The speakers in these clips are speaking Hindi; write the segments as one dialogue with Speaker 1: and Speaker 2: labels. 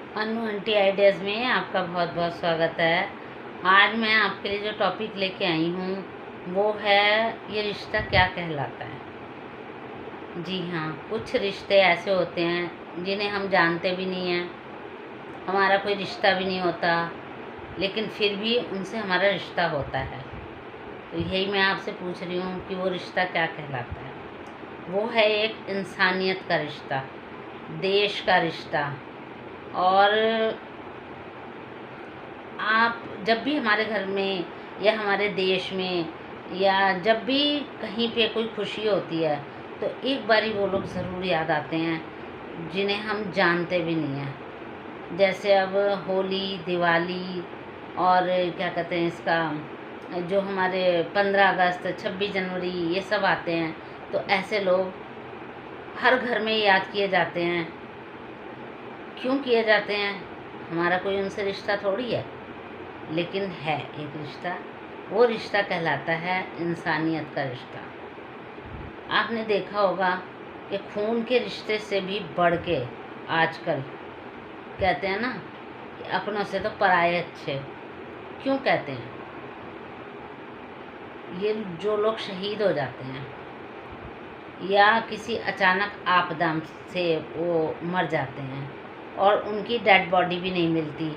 Speaker 1: अनु आंटी आइडियाज़ में आपका बहुत बहुत स्वागत है। आज मैं आपके लिए जो टॉपिक लेके आई हूँ वो है ये रिश्ता क्या कहलाता है। जी हाँ, कुछ रिश्ते ऐसे होते हैं जिन्हें हम जानते भी नहीं हैं, हमारा कोई रिश्ता भी नहीं होता, लेकिन फिर भी उनसे हमारा रिश्ता होता है। तो यही मैं आपसे पूछ रही हूँ कि वो रिश्ता क्या कहलाता है। वो है एक इंसानियत का रिश्ता, देश का रिश्ता। और आप जब भी हमारे घर में या हमारे देश में या जब भी कहीं पे कोई खुशी होती है तो एक बारी वो लोग ज़रूर याद आते हैं जिन्हें हम जानते भी नहीं हैं। जैसे अब होली, दिवाली और क्या कहते हैं इसका, जो हमारे 15 अगस्त, 26 जनवरी ये सब आते हैं, तो ऐसे लोग हर घर में याद किए जाते हैं। क्यों किए जाते हैं? हमारा कोई उनसे रिश्ता थोड़ी है, लेकिन है एक रिश्ता। वो रिश्ता कहलाता है इंसानियत का रिश्ता। आपने देखा होगा कि खून के रिश्ते से भी बढ़ के आजकल कहते हैं ना कि अपनों से तो पराये अच्छे। क्यों कहते हैं? ये जो लोग शहीद हो जाते हैं या किसी अचानक आपदा से वो मर जाते हैं और उनकी डेड बॉडी भी नहीं मिलती,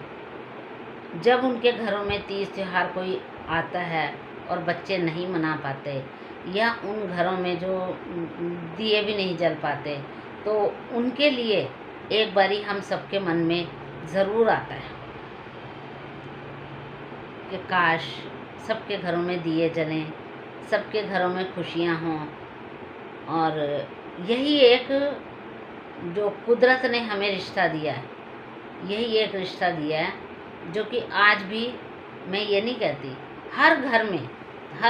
Speaker 1: जब उनके घरों में तीज त्योहार कोई आता है और बच्चे नहीं मना पाते या उन घरों में जो दिए भी नहीं जल पाते, तो उनके लिए एक बारी हम सबके मन में ज़रूर आता है कि काश सबके घरों में दिए जलें, सबके घरों में खुशियाँ हों। और यही एक जो कुदरत ने हमें रिश्ता दिया है, यही एक रिश्ता दिया है जो कि आज भी, मैं ये नहीं कहती, हर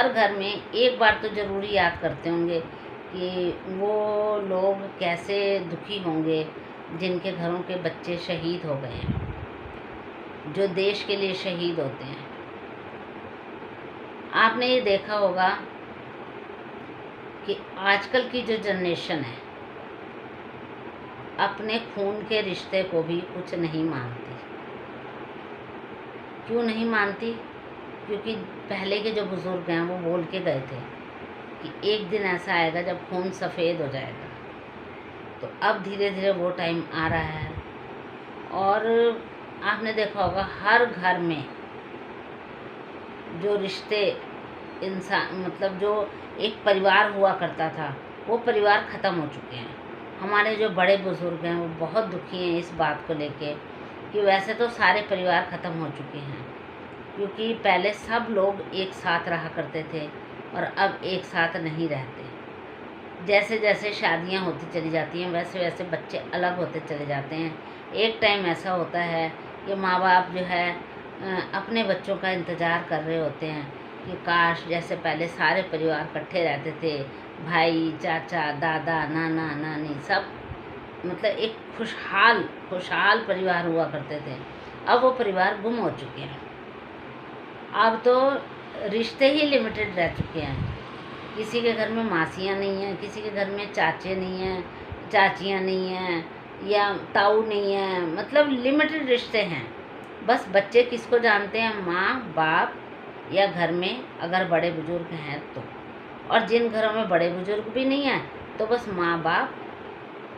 Speaker 1: घर में एक बार तो ज़रूर याद करते होंगे कि वो लोग कैसे दुखी होंगे जिनके घरों के बच्चे शहीद हो गए हैं, जो देश के लिए शहीद होते हैं। आपने ये देखा होगा कि आजकल की जो जनरेशन है अपने खून के रिश्ते को भी कुछ नहीं मानती। क्यों नहीं मानती? क्योंकि पहले के जो बुज़ुर्ग हैं वो बोल के गए थे कि एक दिन ऐसा आएगा जब खून सफ़ेद हो जाएगा। तो अब धीरे धीरे वो टाइम आ रहा है। और आपने देखा होगा हर घर में जो रिश्ते इंसान, मतलब जो एक परिवार हुआ करता था, वो परिवार ख़त्म हो चुके हैं। हमारे जो बड़े बुज़ुर्ग हैं वो बहुत दुखी हैं इस बात को लेके कि वैसे तो सारे परिवार ख़त्म हो चुके हैं, क्योंकि पहले सब लोग एक साथ रहा करते थे और अब एक साथ नहीं रहते। जैसे जैसे शादियां होती चली जाती हैं वैसे वैसे बच्चे अलग होते चले जाते हैं। एक टाइम ऐसा होता है कि माँ बाप जो है अपने बच्चों का इंतज़ार कर रहे होते हैं कि काश जैसे पहले सारे परिवार इकट्ठे रहते थे, भाई, चाचा, दादा, नाना, नानी, सब, मतलब एक खुशहाल परिवार हुआ करते थे। अब वो परिवार गुम हो चुके हैं। अब तो रिश्ते ही लिमिटेड रह चुके हैं। किसी के घर में मासियाँ नहीं हैं, किसी के घर में चाचे नहीं हैं, चाचियाँ नहीं हैं या ताऊ नहीं हैं, मतलब लिमिटेड रिश्ते हैं। बस बच्चे किसको जानते हैं? माँ बाप, या घर में अगर बड़े बुजुर्ग हैं तो। और जिन घरों में बड़े बुजुर्ग भी नहीं हैं तो बस माँ बाप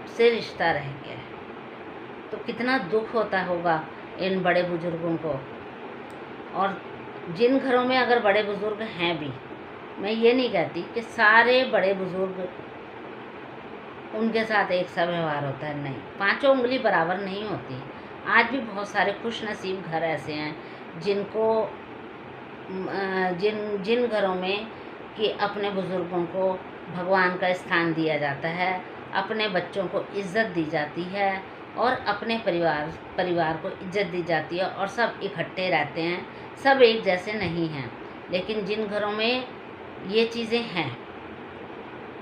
Speaker 1: से रिश्ता रह गया है। तो कितना दुख होता होगा इन बड़े बुजुर्गों को। और जिन घरों में अगर बड़े बुजुर्ग हैं भी, मैं ये नहीं कहती कि सारे बड़े बुजुर्ग उनके साथ एक सा व्यवहार होता है, नहीं, पांचों उंगली बराबर नहीं होती। आज भी बहुत सारे खुश नसीब घर ऐसे हैं जिनको जिन घरों में कि अपने बुज़ुर्गों को भगवान का स्थान दिया जाता है, अपने बच्चों को इज़्ज़त दी जाती है और अपने परिवार को इज़्ज़त दी जाती है और सब इकट्ठे रहते हैं, सब एक जैसे नहीं हैं। लेकिन जिन घरों में ये चीज़ें हैं,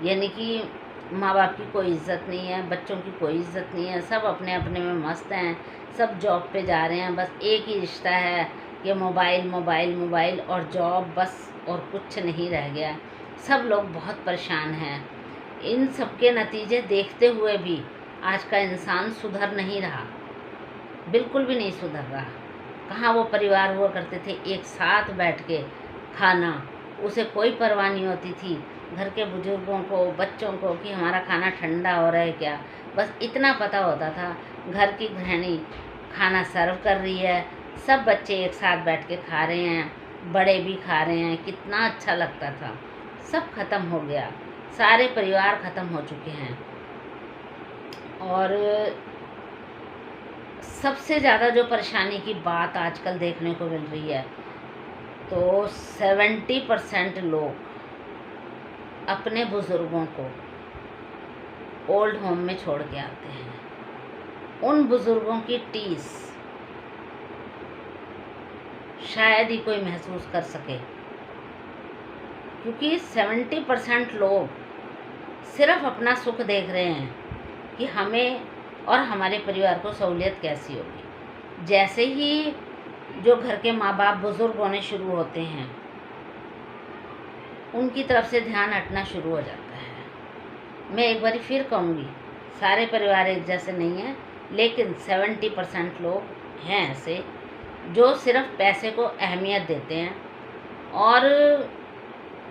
Speaker 1: यानी कि माँ बाप की कोई इज़्ज़त नहीं है, बच्चों की कोई इज़्ज़त नहीं है, सब अपने अपने में मस्त हैं, सब जॉब पे जा रहे हैं, बस एक ही रिश्ता है कि मोबाइल मोबाइल मोबाइल और जॉब, बस, और कुछ नहीं रह गया। सब लोग बहुत परेशान हैं। इन सब के नतीजे देखते हुए भी आज का इंसान सुधर नहीं रहा। बिल्कुल भी नहीं सुधर रहा। कहाँ वो परिवार हुआ करते थे एक साथ बैठ के खाना, उसे कोई परवाह नहीं होती थी घर के बुजुर्गों को, बच्चों को कि हमारा खाना ठंडा हो रहा है क्या। बस इतना पता होता था घर की गृहिणी खाना सर्व कर रही है, सब बच्चे एक साथ बैठ के खा रहे हैं, बड़े भी खा रहे हैं, कितना अच्छा लगता था। सब खत्म हो गया, सारे परिवार खत्म हो चुके हैं। और सबसे ज़्यादा जो परेशानी की बात आजकल देखने को मिल रही है, तो 70% लोग अपने बुज़ुर्गों को ओल्ड होम में छोड़ के आते हैं। उन बुज़ुर्गों की टीस शायद ही कोई महसूस कर सके, क्योंकि 70% लोग सिर्फ अपना सुख देख रहे हैं कि हमें और हमारे परिवार को सहूलियत कैसी होगी। जैसे ही जो घर के माँ बाप बुज़ुर्ग होने शुरू होते हैं, उनकी तरफ से ध्यान हटना शुरू हो जाता है। मैं एक बार फिर कहूँगी, सारे परिवार एक जैसे नहीं हैं, लेकिन 70% लोग हैं ऐसे जो सिर्फ पैसे को अहमियत देते हैं और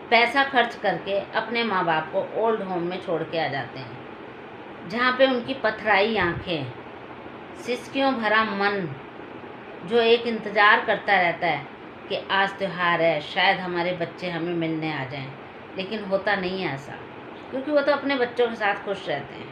Speaker 1: पैसा खर्च करके अपने माँ बाप को ओल्ड होम में छोड़ के आ जाते हैं, जहाँ पे उनकी पथराई आँखें, सिसकियों भरा मन जो एक इंतज़ार करता रहता है कि आज त्योहार है, शायद हमारे बच्चे हमें मिलने आ जाएं, लेकिन होता नहीं है ऐसा, क्योंकि वो तो अपने बच्चों के साथ खुश रहते हैं,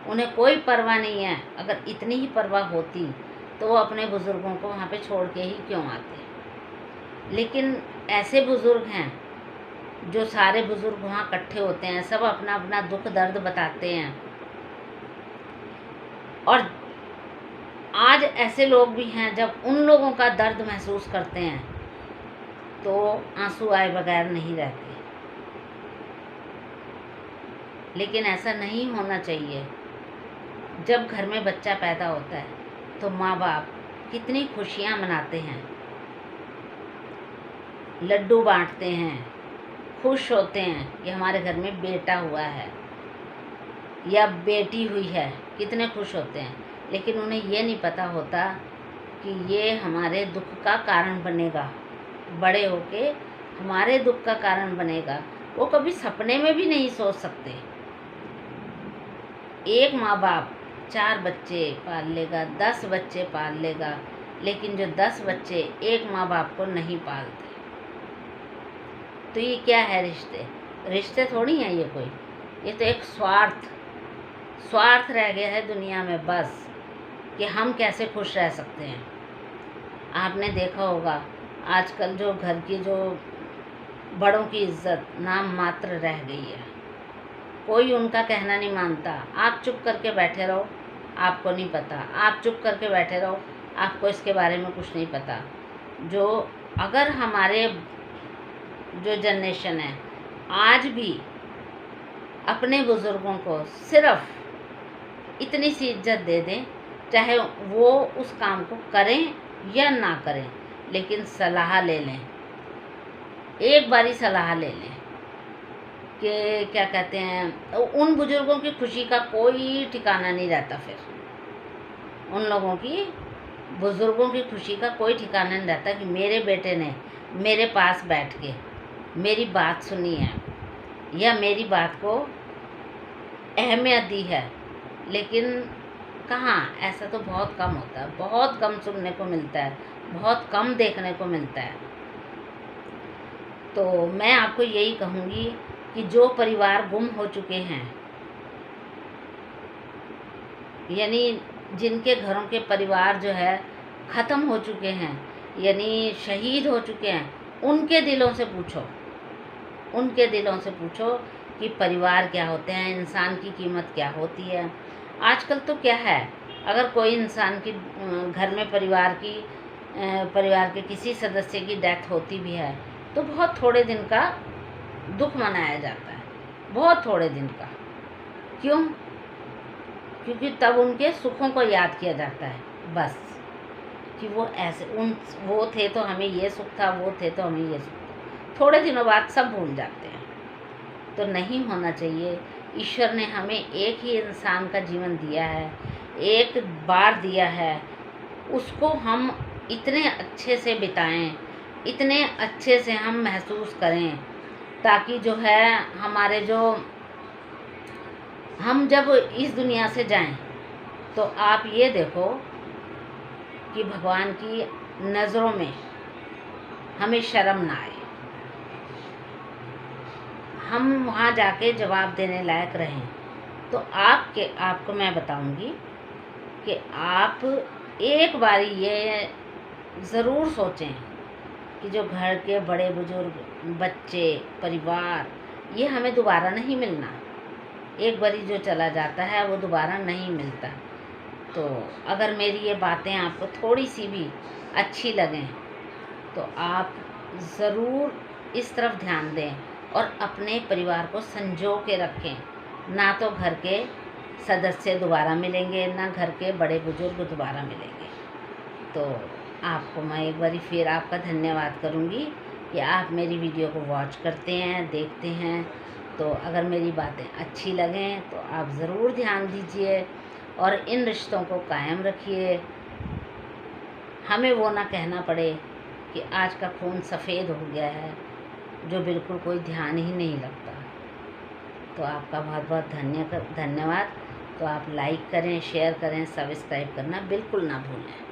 Speaker 1: उन्हें कोई परवाह नहीं है। अगर इतनी ही परवाह होती तो वो अपने बुज़ुर्गों को वहाँ पे छोड़ के ही क्यों आते। लेकिन ऐसे बुज़ुर्ग हैं जो सारे बुज़ुर्ग वहाँ इकट्ठे होते हैं, सब अपना अपना दुख दर्द बताते हैं। और आज ऐसे लोग भी हैं जब उन लोगों का दर्द महसूस करते हैं तो आंसू आए बगैर नहीं रहते। लेकिन ऐसा नहीं होना चाहिए। जब घर में बच्चा पैदा होता है तो माँ बाप कितनी खुशियाँ मनाते हैं, लड्डू बांटते हैं, खुश होते हैं कि हमारे घर में बेटा हुआ है या बेटी हुई है, कितने खुश होते हैं। लेकिन उन्हें ये नहीं पता होता कि ये हमारे दुख का कारण बनेगा, बड़े होके हमारे दुख का कारण बनेगा। वो कभी सपने में भी नहीं सोच सकते। एक माँ बाप 4 बच्चे पाल लेगा, 10 बच्चे पाल लेगा, लेकिन जो 10 बच्चे एक माँ बाप को नहीं पालते, तो ये क्या है? रिश्ते थोड़ी हैं ये कोई, ये तो एक स्वार्थ रह गया है दुनिया में, बस कि हम कैसे खुश रह सकते हैं। आपने देखा होगा आजकल जो घर की जो बड़ों की इज्जत नाम मात्र रह गई है, कोई उनका कहना नहीं मानता। आप चुप करके बैठे रहो, आपको नहीं पता, आप चुप करके बैठे रहो, आपको इसके बारे में कुछ नहीं पता। जो अगर हमारे जो जनरेशन है आज भी अपने बुज़ुर्गों को सिर्फ इतनी सी इज्जत दे दें, चाहे वो उस काम को करें या ना करें, लेकिन सलाह ले लें, एक बारी सलाह ले लें कि क्या कहते हैं, उन बुज़ुर्गों की खुशी का कोई ठिकाना नहीं रहता। फिर उन लोगों की बुज़ुर्गों की खुशी का कोई ठिकाना नहीं रहता कि मेरे बेटे ने मेरे पास बैठ के मेरी बात सुनी है या मेरी बात को अहमियत दी है। लेकिन कहाँ, ऐसा तो बहुत कम होता है, बहुत कम सुनने को मिलता है, बहुत कम देखने को मिलता है। तो मैं आपको यही कहूँगी कि जो परिवार गुम हो चुके हैं, यानी जिनके घरों के परिवार जो है ख़त्म हो चुके हैं, यानी शहीद हो चुके हैं, उनके दिलों से पूछो, उनके दिलों से पूछो कि परिवार क्या होते हैं, इंसान की कीमत क्या होती है। आजकल तो क्या है, अगर कोई इंसान की घर में परिवार के किसी सदस्य की डेथ होती भी है तो बहुत थोड़े दिन का दुख मनाया जाता है, बहुत थोड़े दिन का। क्यों? क्योंकि तब उनके सुखों को याद किया जाता है, बस कि वो ऐसे वो थे तो हमें ये सुख था, वो थे तो हमें ये सुख था। थोड़े दिनों बाद सब भूल जाते हैं। तो नहीं होना चाहिए। ईश्वर ने हमें एक ही इंसान का जीवन दिया है, एक बार दिया है, उसको हम इतने अच्छे से बिताएं, इतने अच्छे से हम महसूस करें, ताकि जो है हमारे जो हम जब इस दुनिया से जाएं तो आप ये देखो कि भगवान की नज़रों में हमें शर्म ना आए, हम वहाँ जाके जवाब देने लायक रहें। तो आपको मैं बताऊंगी कि आप एक बारी ये ज़रूर सोचें कि जो घर के बड़े बुजुर्ग, बच्चे, परिवार, ये हमें दोबारा नहीं मिलना। एक बारी जो चला जाता है वो दोबारा नहीं मिलता। तो अगर मेरी ये बातें आपको थोड़ी सी भी अच्छी लगें तो आप ज़रूर इस तरफ ध्यान दें और अपने परिवार को संजो के रखें। ना तो घर के सदस्य दोबारा मिलेंगे, ना घर के बड़े बुजुर्ग दोबारा मिलेंगे। तो आपको मैं एक बारी फिर आपका धन्यवाद करूँगी कि आप मेरी वीडियो को वॉच करते हैं, देखते हैं। तो अगर मेरी बातें अच्छी लगें तो आप ज़रूर ध्यान दीजिए और इन रिश्तों को कायम रखिए। हमें वो ना कहना पड़े कि आज का खून सफ़ेद हो गया है, जो बिल्कुल कोई ध्यान ही नहीं लगता। तो आपका बहुत बहुत धन्यवाद। तो आप लाइक करें, शेयर करें, सब्सक्राइब करना बिल्कुल ना भूलें।